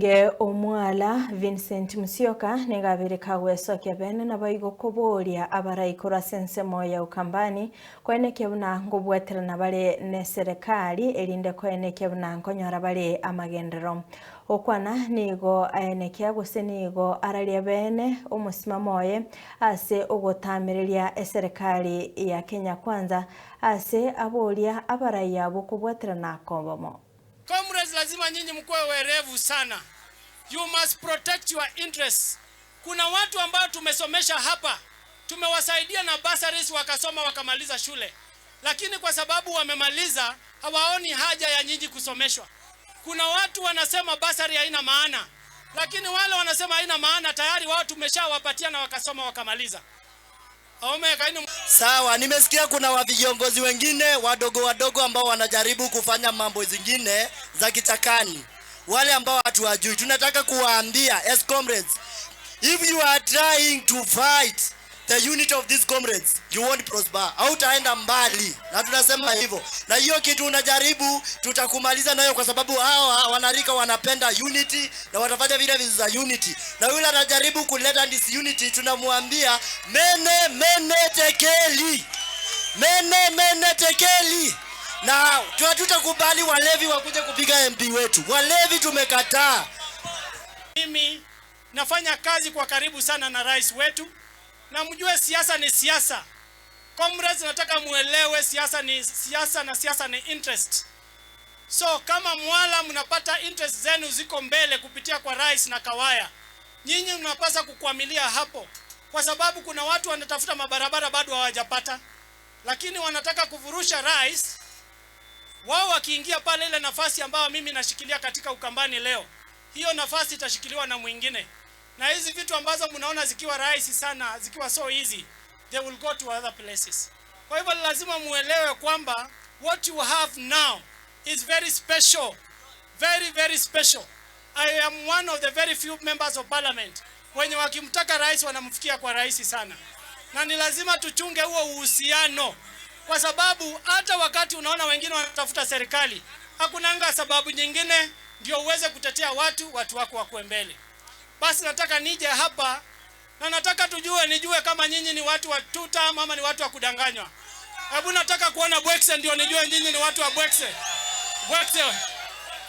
Nge omwala Vincent Musyoka negabirika gwesokia bene nabaigo kuboria abaraikora sensemo ya Ukambani kweneke buna ngobweterana bare ne serikali erinde kweneke buna nkonyora bare amagendero okwana nigo aeneke gose nigo araria bene omusimamo oye ase ogotamireria serikali ya Kenya Kwanza ase aboria abaraya bokubweterana kombomo. Comrades, lazima nyinyi mkuwe werevu sana. You must protect your interests. Kuna watu ambao tumesomesha hapa, tumewasaidia na bursaries wakasoma wakamaliza shule. Lakini kwa sababu wamemaliza, hawaoni haja ya nyinyi kusomeshwa. Kuna watu wanasema bursary haina maana. Lakini wale wanasema haina maana tayari wao tumeshawapatia na wakasoma wakamaliza. Sawa, nimesikia kuna viongozi wengine wadogo ambao wanajaribu kufanya mambo zingine za kichakani. Wale ambao hatuwajui, tunataka kuwaambia as comrades, if you are trying to fight the unity of these comrades, you won't prosper. Hautaenda mbali. Na tunasema hivyo. Na hiyo kitu unajaribu tutakumaliza nayo kwa sababu hao wanarika wanapenda unity na watafanya vile vitu za unity. Na yule anajaribu kuleta disunity tunamwambia mene tekeli. Mene tekeli. Na hatutakubali walevi wakuje kupiga MP wetu. Walevi tumekataa. Mimi nafanya kazi kwa karibu sana na rais wetu. Na mjue siasa ni siasa. Comrades, nataka muelewe siasa ni siasa na siasa ni interest. So kama Mwala mnapata interest zenu ziko mbele kupitia kwa rais na Kawaya, nyinyi mnapaswa kukwamilia hapo. Kwa sababu kuna watu wanatafuta mabarabara bado hawajapata. Lakini wanataka kuvurusha rais. Wao wakiingia pale ile nafasi ambayo mimi nashikilia katika Ukambani leo, hiyo nafasi itashikiliwa na mwingine. Na hizi vitu ambazo mnaona zikiwa rahisi sana, zikiwa so easy, they will go to other places. Kwa hivyo lazima muelewe kwamba what you have now is very special. Very special. I am one of the very few members of parliament wenye wakimtaka rais wanamfikia kwa rahisi sana. Na ni lazima tuchunge huo uhusiano. Kwa sababu hata wakati unaona wengine wanatafuta serikali, hakunanga sababu nyingine ndio uweze kutetea watu wako wakuwe mbele. Basi nataka nije hapa na nataka nijue kama nyinyi ni watu wa tuta ama ni watu wa kudanganywa. Hebu nataka kuona Bwekse ndio nijue nyinyi ni watu wa Bwekse.